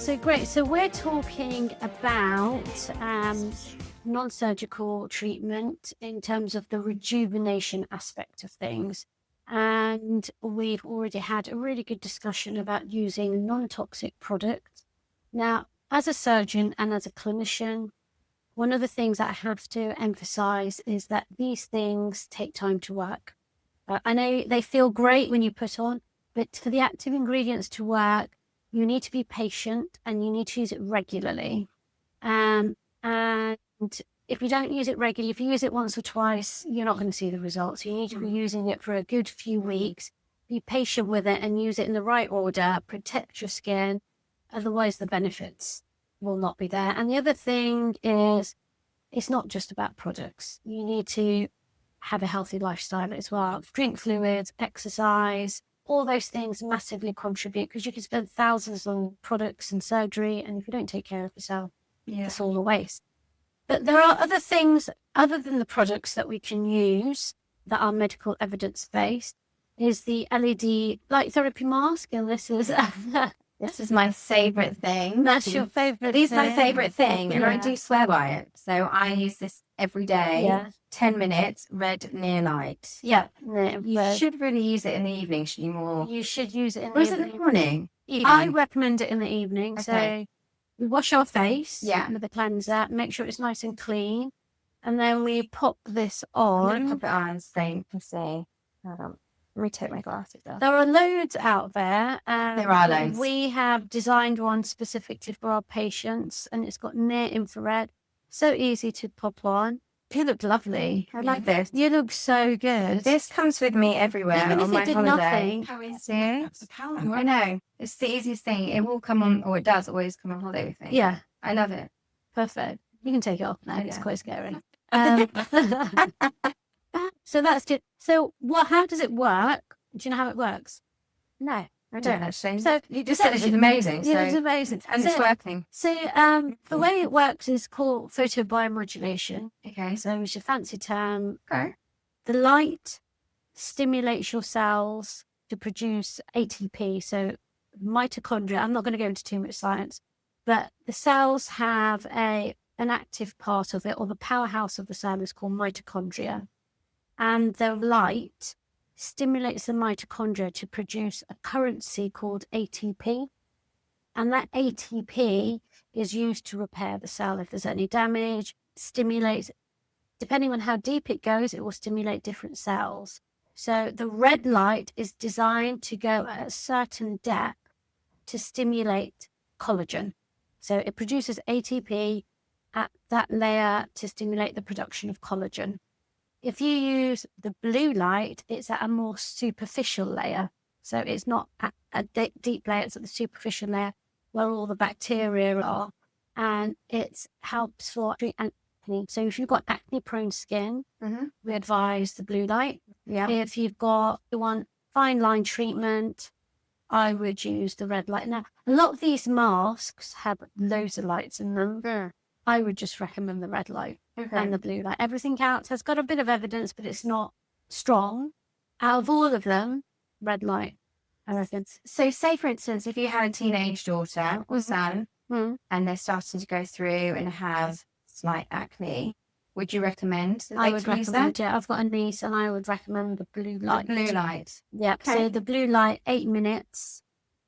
So great. So we're talking about non-surgical treatment in terms of the rejuvenation aspect of things. And we've already had a really good discussion about using non-toxic products. Now, as a surgeon and as a clinician, one of the things that I have to emphasize is that these things take time to work. I know they feel great when you put on, but for the active ingredients to work, you need to be patient and you need to use it regularly. And if you don't use it regularly, if you use it once or twice, you're not going to see the results. You need to be using it for a good few weeks, be patient with it and use it in the right order, protect your skin. Otherwise, the benefits will not be there. And the other thing is, it's not just about products. You need to have a healthy lifestyle as well. Drink fluids, exercise, all those things massively contribute because you can spend thousands on products and surgery, and if you don't take care of yourself, it's all a waste. But there are other things other than the products that we can use that are medical evidence-based. Is the LED light therapy mask, and this is my favourite thing. That's your favourite. It is my favourite thing, and I do swear by it. So I use this every day. 10 minutes, red near light. Yeah. You should really use it in the evening, should you more? You should use it in the evening. Or is it in the morning? I recommend it in the evening. Okay. So we wash our face with the cleanser, make sure it's nice and clean, and then we pop this on. I'm going to pop it on so you can see. Hold on. Let me take my glasses off. There are loads out there. There are loads. We have designed one specifically for our patients, and it's got near infrared. So easy to pop on. You look lovely. I like this. You look so good. This comes with me everywhere Even on if my it did holiday. nothing. How is it? I know. It's the easiest thing. It will come on, or it does always come on holiday with me. Yeah. I love it. Perfect. You can take it off now. It's quite scary. So that's it. So how does it work? Do you know how it works? No, I don't actually. So you just said it's amazing. Yeah, it's amazing. And it's working. So the way it works is called photobiomodulation. Okay. So it's a fancy term. Okay. The light stimulates your cells to produce ATP. So mitochondria, I'm not going to go into too much science, but the cells have an active part of it, or the powerhouse of the cell is called mitochondria. And the light stimulates the mitochondria to produce a currency called ATP. And that ATP is used to repair the cell if there's any damage, stimulates, depending on how deep it goes, it will stimulate different cells. So the red light is designed to go at a certain depth to stimulate collagen. So it produces ATP at that layer to stimulate the production of collagen. If you use the blue light, it's at a more superficial layer. So it's not at a deep layer, it's at the superficial layer where all the bacteria are. And it helps for acne. So if you've got acne-prone skin, we advise the blue light. Yeah. If you want fine line treatment, I would use the red light. Now, a lot of these masks have loads of lights in them. Yeah. I would just recommend the red light and the blue light. Everything else has got a bit of evidence, but it's not strong. Out of all of them, red light, I reckon. So say, for instance, if you had a teenage daughter or son and they're starting to go through and have slight acne, would you recommend I would recommend, yeah. I've got a niece and I would recommend the blue light. The blue light. Yeah. Okay. So the blue light, 8 minutes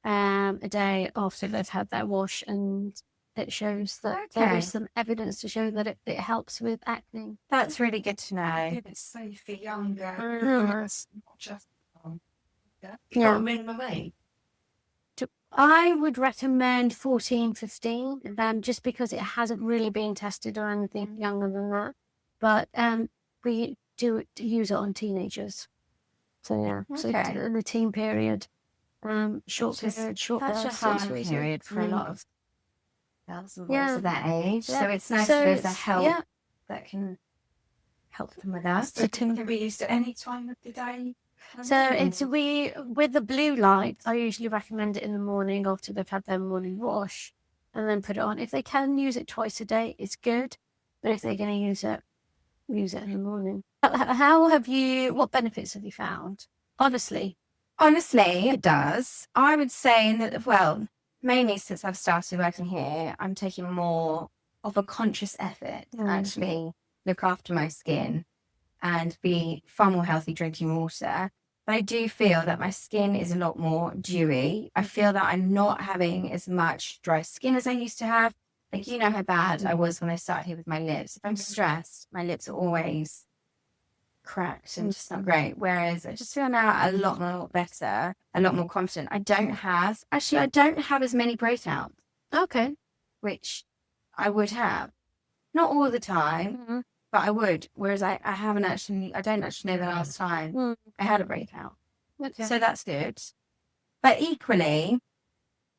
a day after they've had their wash, and it shows that there is some evidence to show that it helps with acne. That's really good to know. It's safe for younger. Just minimum age. I would recommend 14, 15, just because it hasn't really been tested on anything younger than that. But we do use it on teenagers. So yeah, so in the teen period, short period. That's a hard period for a lot of girls and boys of that age. Yeah. So it's nice that there's a help that can help them with that. So it can be used at any time of the day. So with the blue light, I usually recommend it in the morning after they've had their morning wash, and then put it on. If they can use it twice a day, it's good. But if they're going to use it in the morning. What benefits have you found? Honestly, it does. I would say that, mainly since I've started working here, I'm taking more of a conscious effort to actually look after my skin and be far more healthy drinking water. But I do feel that my skin is a lot more dewy. I feel that I'm not having as much dry skin as I used to have. Like, you know how bad I was when I started here with my lips. If I'm stressed, my lips are always cracked and just not great. Whereas I just feel now a lot more better, a lot more confident. I don't have as many breakouts. Okay. Which I would have. Not all the time, but I would. Whereas I don't actually know the last time I had a breakout. Okay. So that's good. But equally,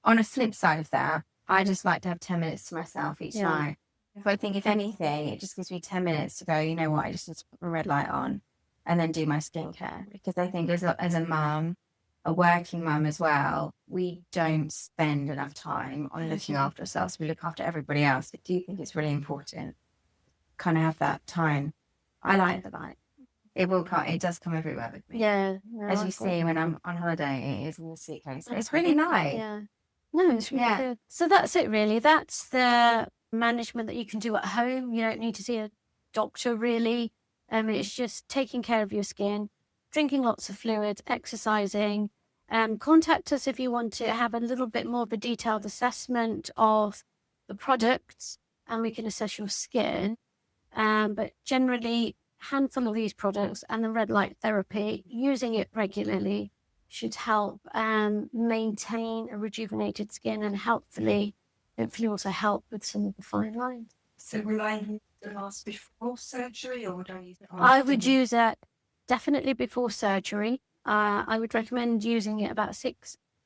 on a flip side of that, I just like to have 10 minutes to myself each night. So I think if anything, it just gives me 10 minutes to go, you know what, I just need to put my red light on and then do my skincare. Because I think as a mum, a working mum as well, we don't spend enough time on looking after ourselves. We look after everybody else. I do think it's really important kind of have that time. I like the light. It does come everywhere with me. Yeah. As you see when I'm on holiday, it is in the suitcase. It's really nice. Yeah. No, it's really good. So that's it really. That's the management that you can do at home. You don't need to see a doctor really. It's just taking care of your skin, drinking lots of fluid, exercising. Contact us if you want to have a little bit more of a detailed assessment of the products and we can assess your skin. But generally, handful of these products and the red light therapy, using it regularly should help maintain a rejuvenated skin and hopefully also help with some of the fine lines. So will I use the mask before surgery or would I use it after? I would use it definitely before surgery. I would recommend using it about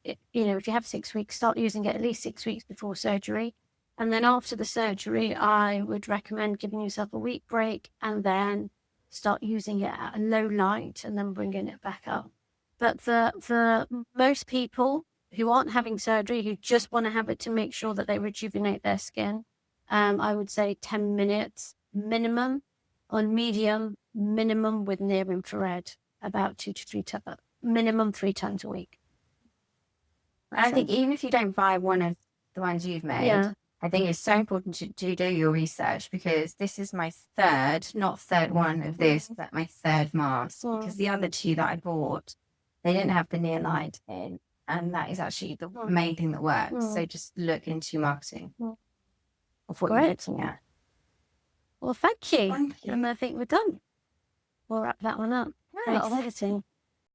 if you have 6 weeks, start using it at least 6 weeks before surgery. And then after the surgery, I would recommend giving yourself a week break and then start using it at a low light and then bringing it back up. But for most people who aren't having surgery, who just want to have it to make sure that they rejuvenate their skin, I would say 10 minutes minimum on medium, minimum with near infrared, about 2 to 3 times, minimum 3 times a week. I think even if you don't buy one of the ones you've made, I think it's so important to do your research because this is my not third one of this, but my third mask. Because the other two that I bought, they didn't have the near light in. And that is actually the main thing that works. So just look into marketing of what you're looking at. Well, thank you. And I think we're done. We'll wrap that one up. Nice. A lot of editing.